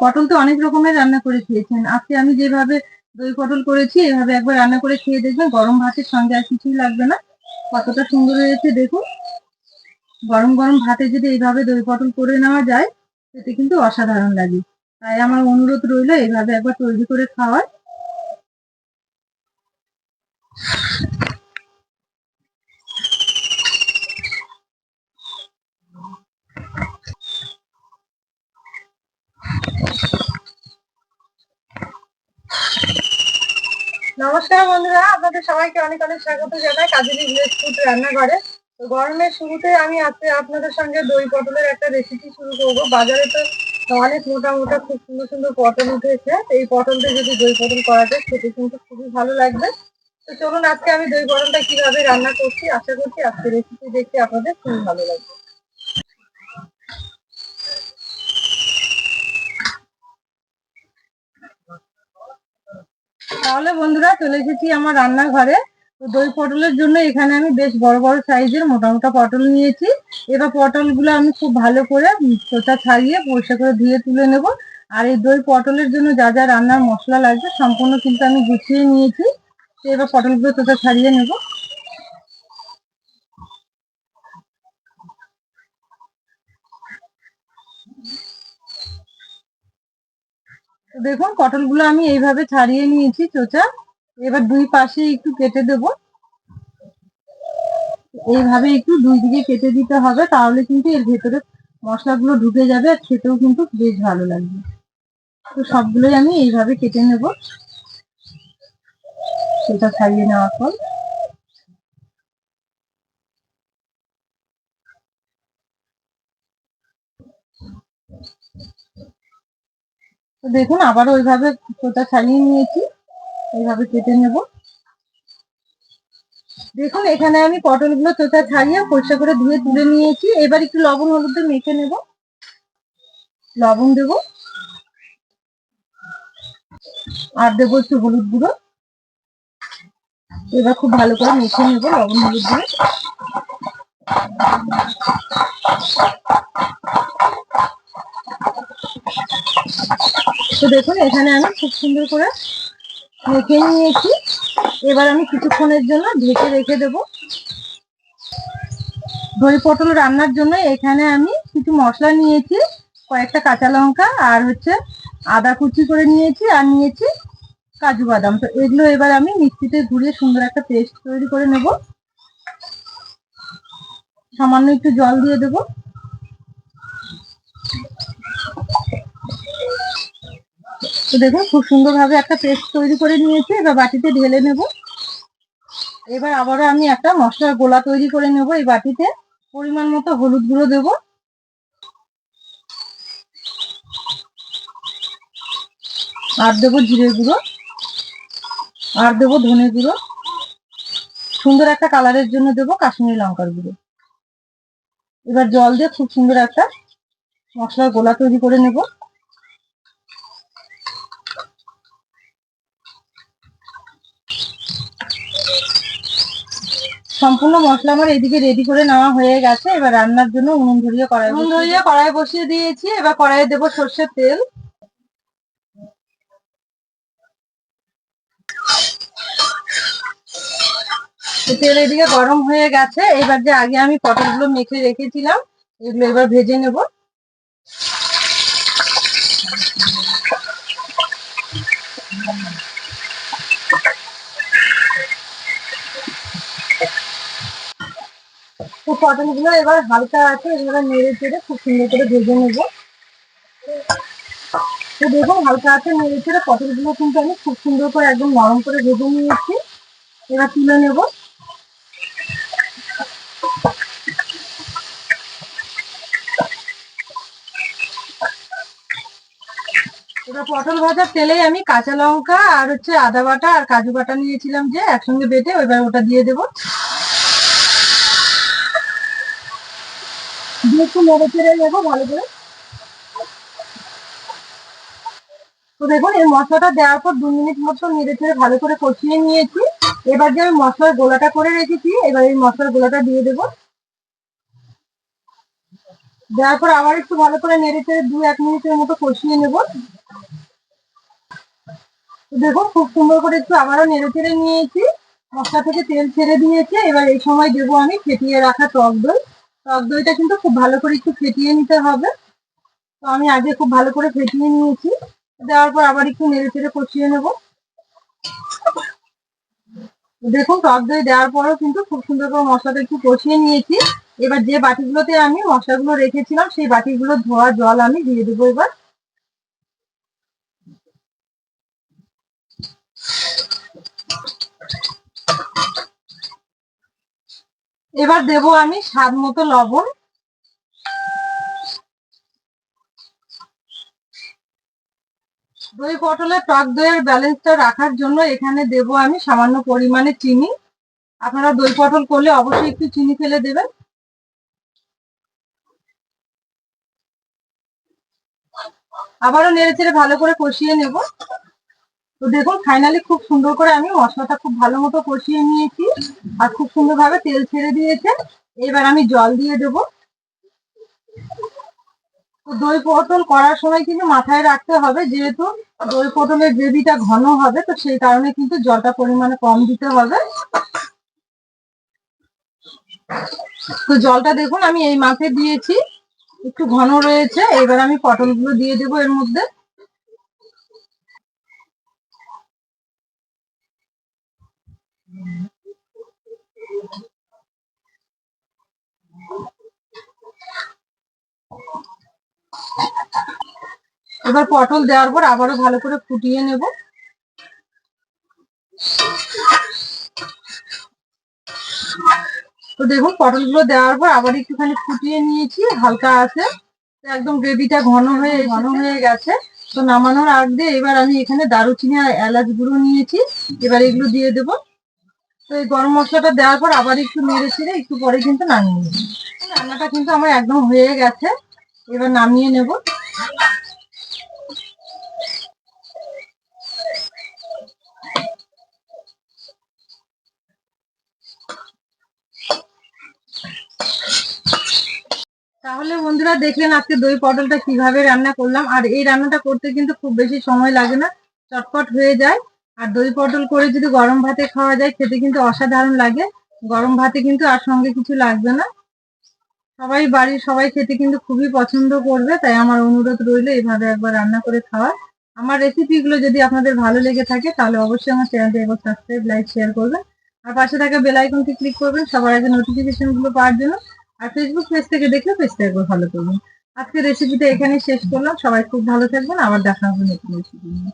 পটল তো অনেক রকমের রান্না করে খেয়েছেন, আজকে আমি যেভাবে দই পটল করেছি এভাবে একবার রান্না করে খেয়ে দেখবেন, গরম ভাতের সঙ্গে আর কিছুই লাগবে না। কতটা সুন্দর হয়েছে দেখুন। গরম গরম ভাতে যদি এইভাবে দই পটল করে নেওয়া যায় সেটা কিন্তু অসাধারণ লাগে। তাই আমার অনুরোধ রইলো এইভাবে একবার তৈরি করে খাওয়ার। নমস্কার বন্ধুরা, আপনাদের সবাইকে অনেক অনেক স্বাগত জানাই কাজেরি ভিলেজ ফুড রান্নাঘরে। তো গরমের শুরুতে আমি আজকে আপনাদের সঙ্গে দই পটলের একটা রেসিপি শুরু করবো। বাজারে তো অনেক মোটা মোটা খুব সুন্দর সুন্দর পটল উঠেছে, এই পটল দিয়ে যদি দই পটল করা যায় সেটা কিন্তু খুবই ভালো লাগবে। তো চলুন আজকে আমি দই পটলটা কিভাবে রান্না করছি, আশা করছি আজকে রেসিপি দেখতে আপনাদের খুবই ভালো লাগবে। তাহলে বন্ধুরা চলে এসেছি আমার রান্নাঘরে। তো দই পটলের জন্য এখানে আমি বেশ বড় বড় সাইজের মোটা মোটা পটল নিয়েছি। এবার পটলগুলো আমি খুব ভালো করে চোখা ছাড়িয়ে পরিষ্কার করে ধুয়ে তুলে নেব। আর এই দই পটলের জন্য যা যা রান্নার মশলা লাগবে সম্পূর্ণ কিন্তু আমি গুছিয়ে নিয়েছি। তো এবার পটলগুলো চোখা ছাড়িয়ে নেব। তো দেখুন পটলগুলো আমি এইভাবে ছাড়িয়ে নিয়েছি চোচা। এবার দুই পাশে একটু কেটে দেবো। এইভাবে একটু দুই দিকে কেটে দিতে হবে, তাহলে কিন্তু এর ভেতরে মশলাগুলো ঢুকে যাবে আর খেতেও কিন্তু বেশ ভালো লাগবে। তো সবগুলোই আমি এইভাবে কেটে নেব সেটা ছাড়িয়ে নেওয়ার পর। তো দেখুন আবারও ওইভাবে কোটা ছাড়িয়ে নিয়েছি, এইভাবে কেটে নেব। দেখুন এখানে আমি পটলগুলো চোখা ছাড়িয়ে পরিষ্কার করে ধুয়ে তুলে নিয়েছি। এবার একটু লবণ হলুদ দিয়ে মেখে নেব। লবণ দেবো আর দেবো একটু হলুদ গুঁড়ো। এবার খুব ভালো করে মেখে নেব লবণ হলুদ দিয়ে। তো দেখুন এখানে আমি খুব সুন্দর করে মেখে নিয়েছি। এবার আমি কিছুক্ষণের জন্য ঢেকে রেখে দেব। দই পটল রান্নার জন্য এখানে আমি কিছু মশলা নিয়েছি, কয়েকটা কাঁচা লঙ্কা আর আদা কুচি করে নিয়েছি, আর নিয়েছি কাজু বাদাম। তো এগুলো এবার আমি মিক্সিতে ঘুরিয়ে সুন্দর একটা পেস্ট তৈরি করে নেব। সামান্য একটু জল দিয়ে দেবো। তো দেখুন খুব সুন্দরভাবে একটা পেস্ট তৈরি করে নিয়েছি, এবার বাটিতে ঢেলে নেব। এবার আবারও আমি একটা মশলার গোলা তৈরি করে নেব এই বাটিতে। পরিমাণ মতো হলুদ গুঁড়ো দেবো, আর দেবো জিরে গুঁড়ো, আর দেবো ধনে গুঁড়ো, সুন্দর একটা কালারের জন্য দেবো কাশ্মীরি লঙ্কার গুঁড়ো। এবার জল দিয়ে খুব সুন্দর একটা মশলার গোলা তৈরি করে নেব। সম্পূর্ণ মশলা আমার এদিকে রেডি করে নেওয়া হয়ে গেছে। এবার রান্নার জন্য উনুন ধরিয়ে কড়াই বসিয়ে দিয়েছি। এবার কড়াইয়ে দেবো সর্ষের তেল। তেল এদিকে গরম হয়ে গেছে। এবার যে আগে আমি পটলগুলো মেখে রেখেছিলাম এগুলো এবার ভেজে নেব। তো পটলগুলো এবার হালকা আছে এভাবে নেড়ে চেড়ে খুব সুন্দর করে ভেজে নেব। তো দেখুন হালকা আছে নেড়ে চেড়ে পটলগুলো কিন্তু আমি খুব সুন্দর করে একদম নরম করে ভেজে নিয়েছি। এবার তুলে নেব। এবার পটল ভাজার তেলেই আমি কাঁচা লঙ্কা আর আদা বাটা আর কাজু বাটা নিয়েছিলাম যে একসঙ্গে বেটে, এবার ওটা দিয়ে দেবো। দিয়ে একটু নেড়ে চেড়ে নেবো ভালো করে। তো দেখুন এই মশলাটা দেওয়ার পর 2 মিনিট মতো নেড়ে চেড়ে ভালো করে কষিয়ে নিয়েছি। এবার যে আমি মশলার গোলাটা করে রেখেছি এবার এই মশলার গোলাটা দিয়ে দেবো। দেওয়ার পর আবার একটু ভালো করে নেড়ে চেড়ে 2-1 মিনিটের মতো কষিয়ে নেব। দেখো খুব সুন্দর করে একটু আবারও নেড়ে চেড়ে নিয়েছি, মশলা থেকে তেল ছেড়ে দিয়েছে। এবার এই সময় দেবো আমি ফেটিয়ে রাখা টক দই। টক দইটা কিন্তু খুব ভালো করে একটু ফেটিয়ে নিতে হবে। তো আমি আগে খুব ভালো করে ফেটিয়ে নিয়েছি। দেওয়ার পর আবার একটু নেড়ে চেড়ে কষিয়ে নেব। দেখুন টক দই দেওয়ার পরেও কিন্তু খুব সুন্দর করে মশলাটা একটু কষিয়ে নিয়েছি। এবার যে বাটিগুলোতে আমি মশলাগুলো রেখেছিলাম সেই বাটিগুলো ধোয়া জল আমি দিয়ে দেবো এবার। এবার দেবো আমি স্বাদ মতো লবণ। দই পটলের টক দইয়ের ব্যালেন্সটা রাখার জন্য এখানে দেবো আমি সামান্য পরিমাণে চিনি। আপনারা দই পটল করলে অবশ্যই একটু চিনি ফেলে দেবেন। আবারও নেড়ে চেড়ে ভালো করে কষিয়ে নেব। তো দেখুন ফাইনালি খুব সুন্দর করে আমি মশলাটা খুব ভালো মতো কষিয়ে নিয়েছি আর খুব সুন্দরভাবে তেল ছেড়ে দিয়েছে। এবার আমি জল দিয়ে দেব। তো দই পটল করার সময় কিন্তু মাথায় রাখতে হবে, যেহেতু দই পটলের গ্রেভিটা ঘন হবে, তো সেই কারণে কিন্তু জলটা পরিমাণে কম দিতে হবে। তো জলটা দেখুন আমি এই মাপে দিয়েছি, একটু ঘন রয়েছে। এবার আমি পটলগুলো দিয়ে দেবো এর মধ্যে। এবার পটল দেওয়ার পর আবারও ভালো করে ফুটিয়ে নেব। তো দেখুন পটলগুলো দেওয়ার পর আবার একটুখানি ফুটিয়ে নিয়েছি হালকা আছে। একদম গ্রেভিটা ঘন হয়ে গেছে। তো নামানোর আগে এবার আমি এখানে দারুচিনি আর এলাচ গুঁড়ো নিয়েছি, এবার এগুলো দিয়ে দেবো। তো এই গরম মশলাটা দেওয়ার পর আবার একটু নেড়ে ছেড়ে একটু পরে কিন্তু নামিয়ে নেব। রান্নাটা কিন্তু আমার একদম হয়ে গেছে, এবার নামিয়ে নেব। তাহলে বন্ধুরা দেখলেন আজকে দই পটলটা কিভাবে রান্না করলাম। আর এই রান্নাটা করতে কিন্তু খুব বেশি সময় লাগে না, চটপট হয়ে যায়। আর দই পটল করে যদি গরম ভাতে খাওয়া যায় খেতে কিন্তু অসাধারণ লাগে। গরম ভাতে কিন্তু আর সঙ্গে কিছু লাগবে না। বাড়ির সবাই খেতে কিন্তু খুবই পছন্দ করবে, তাই আমার অনুরোধ রইল এইভাবে একবার রান্না করে খাওয়ার। আমার রেসিপিগুলো যদি আপনাদের ভালো লেগে থাকে তাহলে অবশ্যই আমার চ্যানেলটি একবার সাবস্ক্রাইব, লাইক, শেয়ার করবেন। আর পাশে থাকা বেল আইকনটি ক্লিক করবেন সবার আগে নোটিফিকেশন গুলো পাওয়ার জন্য। আর ফেসবুক পেজ থেকে দেখলে পেজটা একবার ফলো করবেন। আজকে রেসিপিটা এখানে শেষ করলাম। সবাই খুব ভালো থাকবেন, আবার দেখা হবে নতুন রেসিপি নিয়ে।